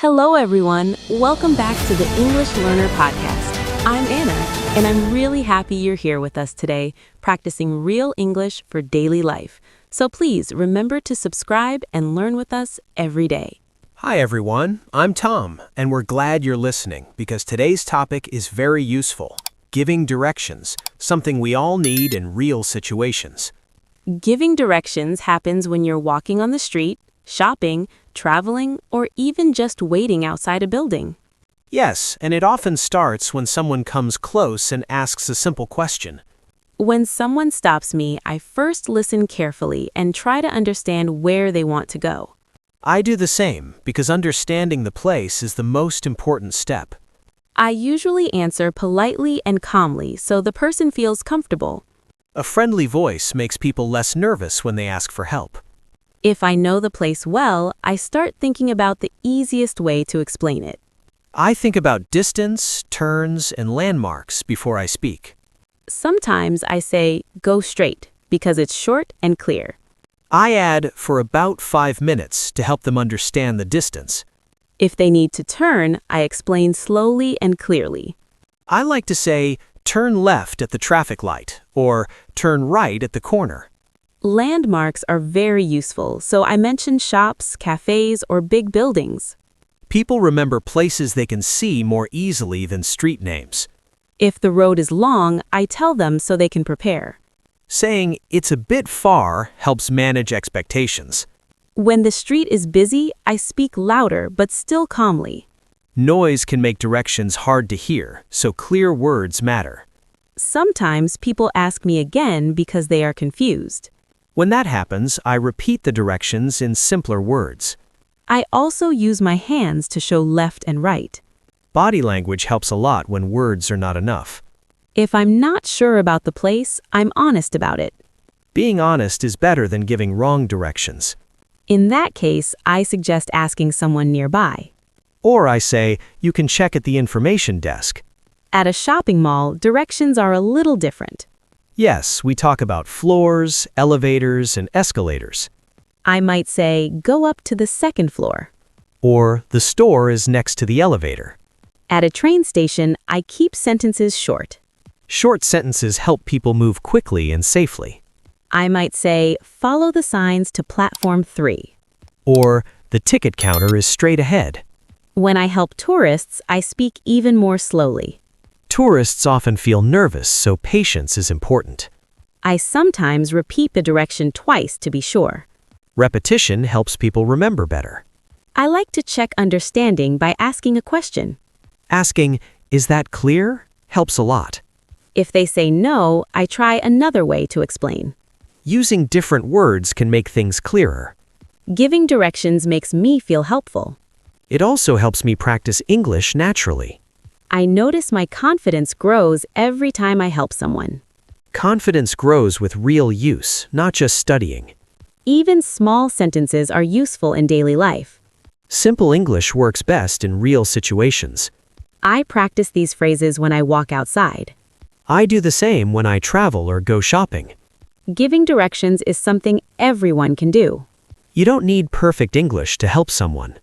Hello, everyone. Welcome back to the English Learner Podcast. I'm Anna, and I'm really happy you're here with us today, practicing real English for daily life. So please remember to subscribe and learn with us every day. Hi everyone, I'm Tom, and we're glad you're listening because today's topic is very useful. Giving directions, something we all need in real situations. Giving directions happens when you're walking on the street, shopping, traveling, or even just waiting outside a building. Yes, and it often starts when someone comes close and asks a simple question. When someone stops me, I first listen carefully and try to understand where they want to go. I do the same because understanding the place is the most important step. I usually answer politely and calmly so the person feels comfortable. A friendly voice makes people less nervous when they ask for help. If I know the place well, I start thinking about the easiest way to explain it. I think about distance, turns, and landmarks before I speak. Sometimes I say, go straight, because it's short and clear. I add for about 5 minutes to help them understand the distance. If they need to turn, I explain slowly and clearly. I like to say, turn left at the traffic light, or turn right at the corner. Landmarks are very useful, so I mention shops, cafes, or big buildings. People remember places they can see more easily than street names. If the road is long, I tell them so they can prepare. Saying, it's a bit far, helps manage expectations. When the street is busy, I speak louder but still calmly. Noise can make directions hard to hear, so clear words matter. Sometimes people ask me again because they are confused. When that happens, I repeat the directions in simpler words. I also use my hands to show left and right. Body language helps a lot when words are not enough. If I'm not sure about the place, I'm honest about it. Being honest is better than giving wrong directions. In that case, I suggest asking someone nearby. Or I say, you can check at the information desk. At a shopping mall, directions are a little different. Yes, we talk about floors, elevators, and escalators. I might say, go up to the second floor. Or, the store is next to the elevator. At a train station, I keep sentences short. Short sentences help people move quickly and safely. I might say, follow the signs to platform 3. Or, the ticket counter is straight ahead. When I help tourists, I speak even more slowly. Tourists often feel nervous, so patience is important. I sometimes repeat the direction twice to be sure. Repetition helps people remember better. I like to check understanding by asking a question. Asking, is that clear? Helps a lot. If they say no, I try another way to explain. Using different words can make things clearer. Giving directions makes me feel helpful. It also helps me practice English naturally. I notice my confidence grows every time I help someone. Confidence grows with real use, not just studying. Even small sentences are useful in daily life. Simple English works best in real situations. I practice these phrases when I walk outside. I do the same when I travel or go shopping. Giving directions is something everyone can do. You don't need perfect English to help someone.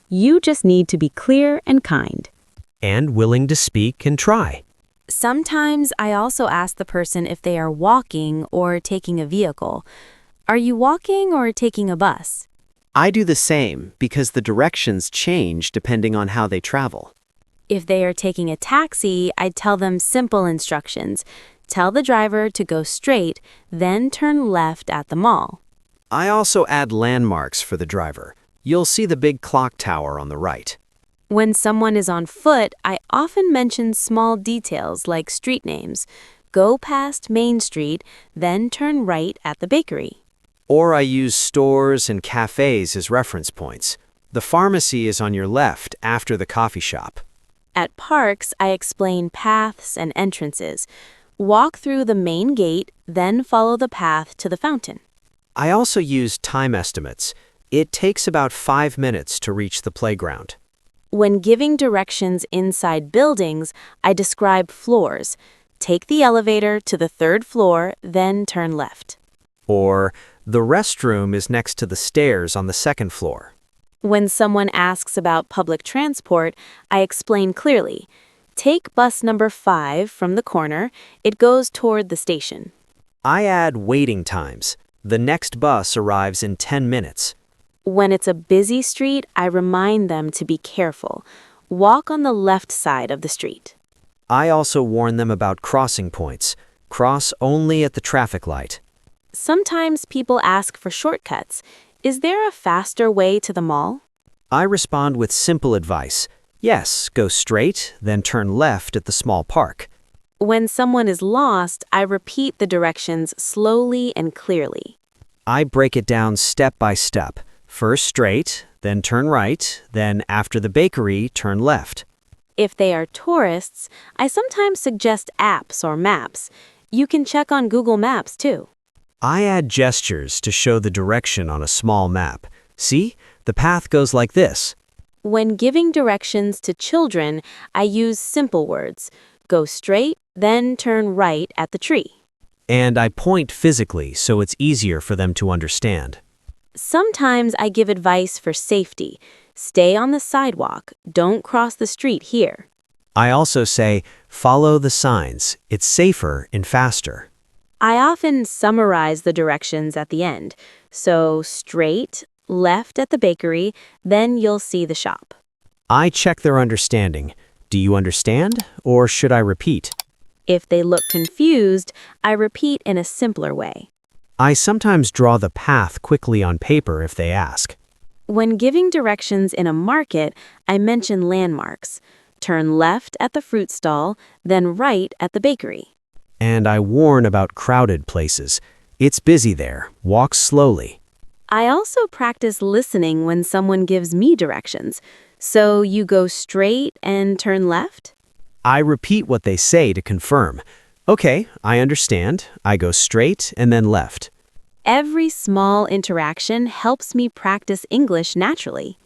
You just need to be clear and kind. And willing to speak and try. Sometimes I also ask the person if they are walking or taking a vehicle. Are you walking or taking a bus? I do the same because the directions change depending on how they travel. If they are taking a taxi, I'd tell them simple instructions. Tell the driver to go straight, then turn left at the mall. I also add landmarks for the driver. You'll see the big clock tower on the right. When someone is on foot, I often mention small details like street names. Go past Main Street, then turn right at the bakery. Or I use stores and cafes as reference points. The pharmacy is on your left after the coffee shop. At parks, I explain paths and entrances. Walk through the main gate, then follow the path to the fountain. I also use time estimates. It takes about 5 minutes to reach the playground. When giving directions inside buildings, I describe floors. Take the elevator to the 3rd floor, then turn left. Or, the restroom is next to the stairs on the 2nd floor. When someone asks about public transport, I explain clearly. Take bus number 5 from the corner. It goes toward the station. I add waiting times. The next bus arrives in 10 minutes. When it's a busy street, I remind them to be careful. Walk on the left side of the street. I also warn them about crossing points. Cross only at the traffic light. Sometimes people ask for shortcuts. Is there a faster way to the mall? I respond with simple advice. Yes, go straight, then turn left at the small park. When someone is lost, I repeat the directions slowly and clearly. I break it down step by step. First straight, then turn right, then after the bakery, turn left. If they are tourists, I sometimes suggest apps or maps. You can check on Google Maps too. I add gestures to show the direction on a small map. See, the path goes like this. When giving directions to children, I use simple words. Go straight, then turn right at the tree. And I point physically so it's easier for them to understand. Sometimes I give advice for safety. Stay on the sidewalk. Don't cross the street here. I also say, follow the signs. It's safer and faster. I often summarize the directions at the end. So straight, left at the bakery, then you'll see the shop. I check their understanding. Do you understand, or should I repeat? If they look confused, I repeat in a simpler way. I sometimes draw the path quickly on paper if they ask. When giving directions in a market, I mention landmarks. Turn left at the fruit stall, then right at the bakery. And I warn about crowded places. It's busy there. Walk slowly. I also practice listening when someone gives me directions. So you go straight and turn left? I repeat what they say to confirm. Okay, I understand. I go straight and then left. Every small interaction helps me practice English naturally.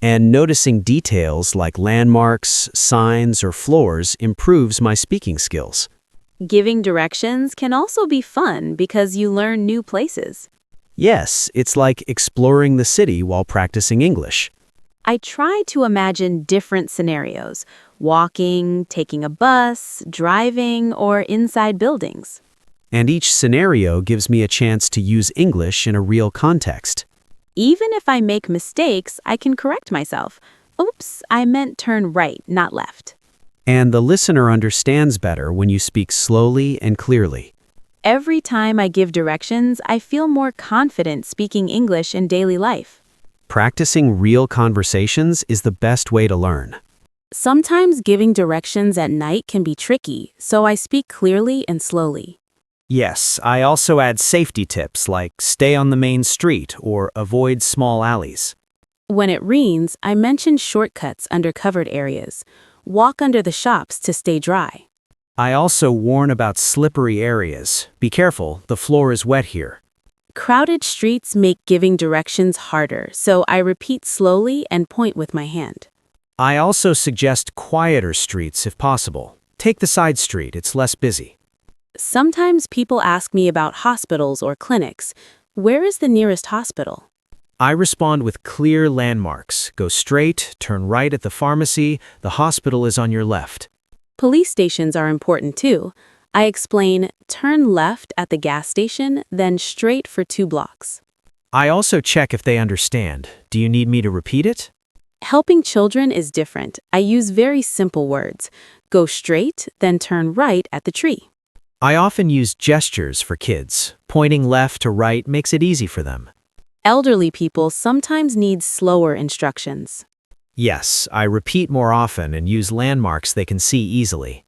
And noticing details like landmarks, signs, or floors improves my speaking skills. Giving directions can also be fun because you learn new places. Yes, it's like exploring the city while practicing English. I try to imagine different scenarios: walking, taking a bus, driving, or inside buildings. And each scenario gives me a chance to use English in a real context. Even if I make mistakes, I can correct myself. Oops, I meant turn right, not left. And the listener understands better when you speak slowly and clearly. Every time I give directions, I feel more confident speaking English in daily life. Practicing real conversations is the best way to learn. Sometimes giving directions at night can be tricky, so I speak clearly and slowly. Yes, I also add safety tips like stay on the main street or avoid small alleys. When it rains, I mention shortcuts under covered areas. Walk under the shops to stay dry. I also warn about slippery areas. Be careful, the floor is wet here. Crowded streets make giving directions harder, so I repeat slowly and point with my hand. I also suggest quieter streets if possible. Take the side street, it's less busy. Sometimes people ask me about hospitals or clinics. Where is the nearest hospital? I respond with clear landmarks. Go straight, turn right at the pharmacy, the hospital is on your left. Police stations are important too. I explain, turn left at the gas station, then straight for 2 blocks. I also check if they understand. Do you need me to repeat it? Helping children is different. I use very simple words. Go straight, then turn right at the tree. I often use gestures for kids. Pointing left to right makes it easy for them. Elderly people sometimes need slower instructions. Yes, I repeat more often and use landmarks they can see easily.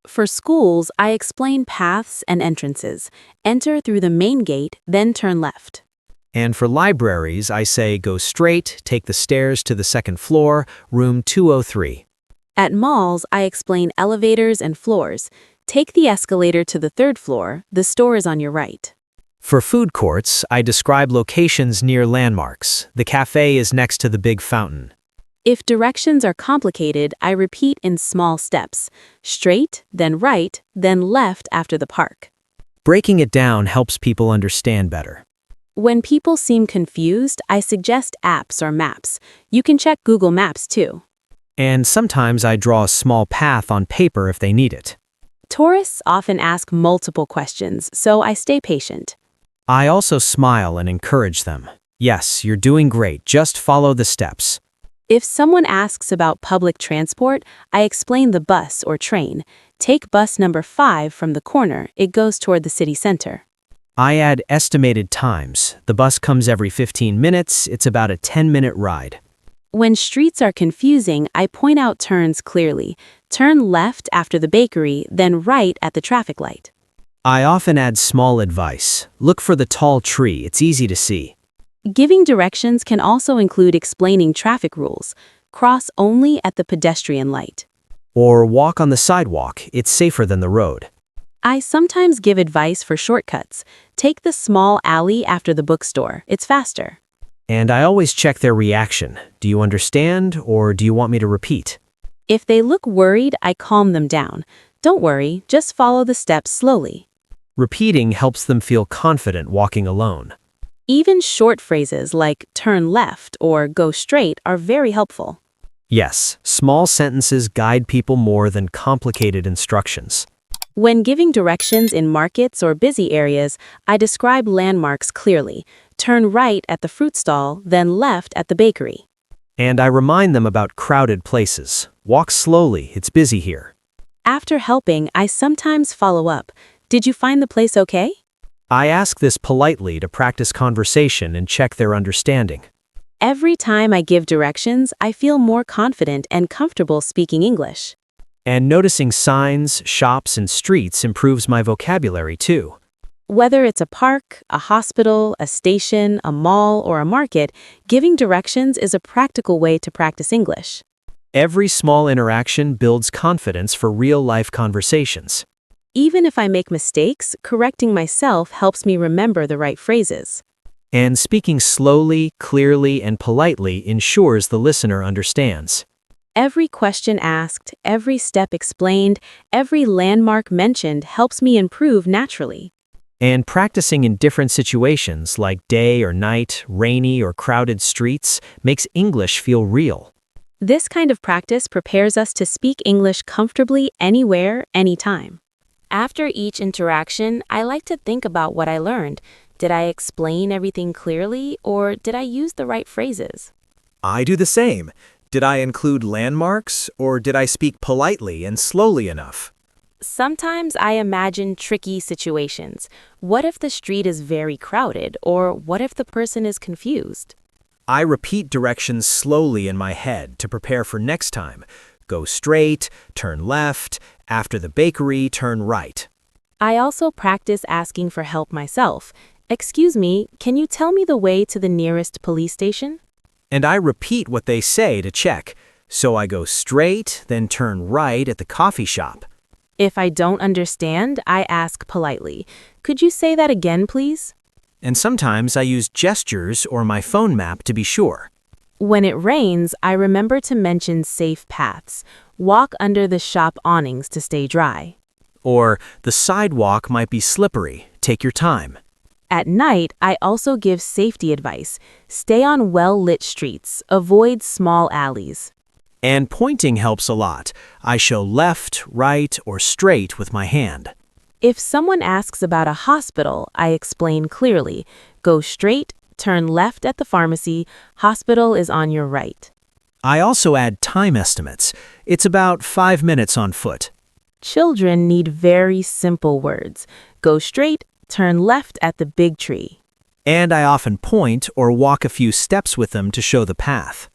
For schools, I explain paths and entrances. Enter through the main gate, then turn left. And for libraries, I say go straight, take the stairs to the 2nd floor, room 203. At malls, I explain elevators and floors. Take the escalator to the 3rd floor. The store is on your right. For food courts, I describe locations near landmarks. The cafe is next to the big fountain. If directions are complicated, I repeat in small steps. Straight, then right, then left after the park. Breaking it down helps people understand better. When people seem confused, I suggest apps or maps. You can check Google Maps too. And sometimes I draw a small path on paper if they need it. Tourists often ask multiple questions, so I stay patient. I also smile and encourage them. Yes, you're doing great. Just follow the steps. If someone asks about public transport, I explain the bus or train. Take bus number 5 from the corner. It goes toward the city center. I add estimated times. The bus comes every 15 minutes. It's about a 10-minute ride. When streets are confusing, I point out turns clearly. Turn left after the bakery, then right at the traffic light. I often add small advice. Look for the tall tree. It's easy to see. Giving directions can also include explaining traffic rules. Cross only at the pedestrian light. Or walk on the sidewalk. It's safer than the road. I sometimes give advice for shortcuts. Take the small alley after the bookstore. It's faster. And I always check their reaction. Do you understand, or do you want me to repeat? If they look worried, I calm them down. Don't worry, just follow the steps slowly. Repeating helps them feel confident walking alone. Even short phrases like turn left or go straight are very helpful. Yes, small sentences guide people more than complicated instructions. When giving directions in markets or busy areas, I describe landmarks clearly. Turn right at the fruit stall, then left at the bakery. And I remind them about crowded places. Walk slowly, it's busy here. After helping, I sometimes follow up. Did you find the place okay? I ask this politely to practice conversation and check their understanding. Every time I give directions, I feel more confident and comfortable speaking English. And noticing signs, shops, and streets improves my vocabulary too. Whether it's a park, a hospital, a station, a mall, or a market, giving directions is a practical way to practice English. Every small interaction builds confidence for real-life conversations. Even if I make mistakes, correcting myself helps me remember the right phrases. And speaking slowly, clearly, and politely ensures the listener understands. Every question asked, every step explained, every landmark mentioned helps me improve naturally. And practicing in different situations like day or night, rainy or crowded streets makes English feel real. This kind of practice prepares us to speak English comfortably anywhere, anytime. After each interaction, I like to think about what I learned. Did I explain everything clearly, or did I use the right phrases? I do the same. Did I include landmarks, or did I speak politely and slowly enough? Sometimes I imagine tricky situations. What if the street is very crowded, or what if the person is confused? I repeat directions slowly in my head to prepare for next time. Go straight, turn left, after the bakery, turn right. I also practice asking for help myself. Excuse me, can you tell me the way to the nearest police station? And I repeat what they say to check. So I go straight, then turn right at the coffee shop. If I don't understand, I ask politely. Could you say that again, please? And sometimes I use gestures or my phone map to be sure. When it rains, I remember to mention safe paths. Walk under the shop awnings to stay dry. Or the sidewalk might be slippery. Take your time. At night, I also give safety advice. Stay on well-lit streets. Avoid small alleys. And pointing helps a lot. I show left, right, or straight with my hand. If someone asks about a hospital, I explain clearly. Go straight, turn left at the pharmacy. Hospital is on your right. I also add time estimates. It's about 5 minutes on foot. Children need very simple words. Go straight, turn left at the big tree. And I often point or walk a few steps with them to show the path.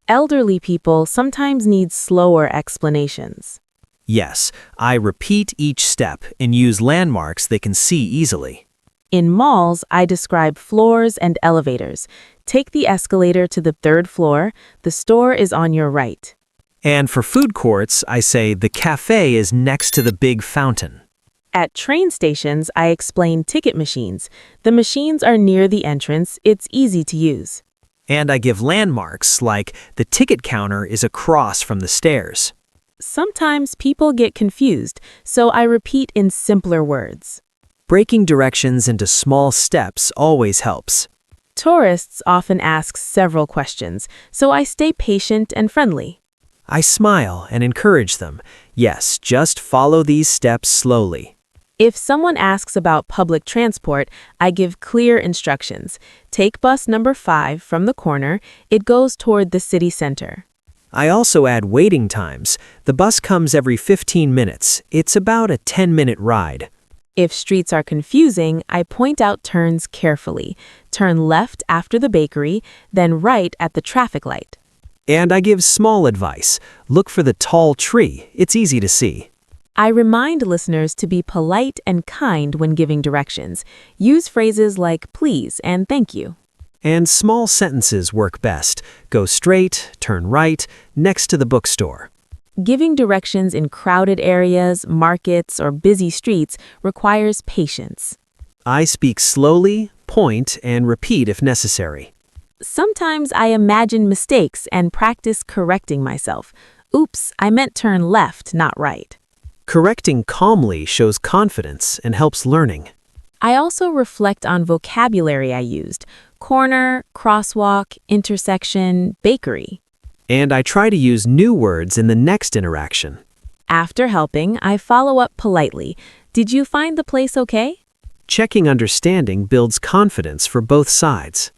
Elderly people sometimes need slower explanations. Yes, I repeat each step and use landmarks they can see easily. In malls, I describe floors and elevators. Take the escalator to the 3rd floor. The store is on your right. And for food courts, I say the cafe is next to the big fountain. At train stations, I explain ticket machines. The machines are near the entrance. It's easy to use. And I give landmarks like the ticket counter is across from the stairs. Sometimes people get confused, so I repeat in simpler words. Breaking directions into small steps always helps. Tourists often ask several questions, so I stay patient and friendly. I smile and encourage them. Yes, just follow these steps slowly. If someone asks about public transport, I give clear instructions. Take bus number 5 from the corner. It goes toward the city center. I also add waiting times. The bus comes every 15 minutes. It's about a 10-minute ride. If streets are confusing, I point out turns carefully. Turn left after the bakery, then right at the traffic light. And I give small advice. Look for the tall tree. It's easy to see. I remind listeners to be polite and kind when giving directions. Use phrases like please and thank you. And small sentences work best. Go straight, turn right, next to the bookstore. Giving directions in crowded areas, markets, or busy streets requires patience. I speak slowly, point, and repeat if necessary. Sometimes I imagine mistakes and practice correcting myself. Oops, I meant turn left, not right. Correcting calmly shows confidence and helps learning. I also reflect on vocabulary I used: corner, crosswalk, intersection, bakery. And I try to use new words in the next interaction. After helping, I follow up politely. Did you find the place okay? Checking understanding builds confidence for both sides.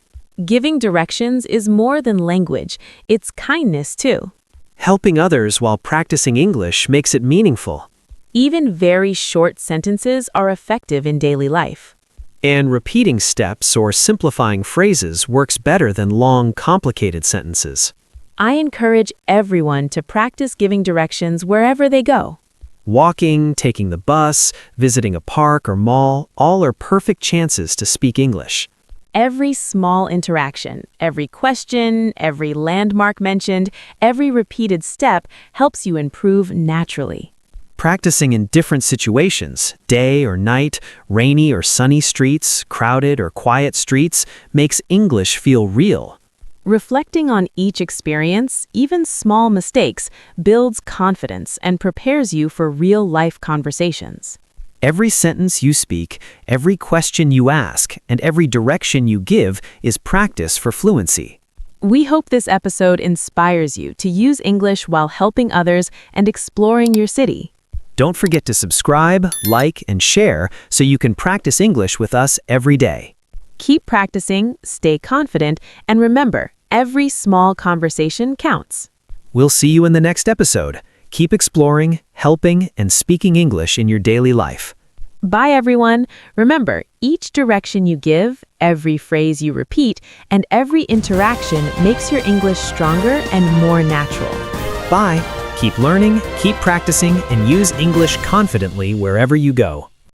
Giving directions is more than language. It's kindness, too. Helping others while practicing English makes it meaningful. Even very short sentences are effective in daily life. And repeating steps or simplifying phrases works better than long, complicated sentences. I encourage everyone to practice giving directions wherever they go. Walking, taking the bus, visiting a park or mall, all are perfect chances to speak English. Every small interaction, every question, every landmark mentioned, every repeated step helps you improve naturally. Practicing in different situations, day or night, rainy or sunny streets, crowded or quiet streets, makes English feel real. Reflecting on each experience, even small mistakes, builds confidence and prepares you for real-life conversations. Every sentence you speak, every question you ask, and every direction you give is practice for fluency. We hope this episode inspires you to use English while helping others and exploring your city. Don't forget to subscribe, like, and share so you can practice English with us every day. Keep practicing, stay confident, and remember, every small conversation counts. We'll see you in the next episode. Keep exploring, helping, and speaking English in your daily life. Bye, everyone. Remember, each direction you give, every phrase you repeat, and every interaction makes your English stronger and more natural. Bye. Keep learning, keep practicing, and use English confidently wherever you go.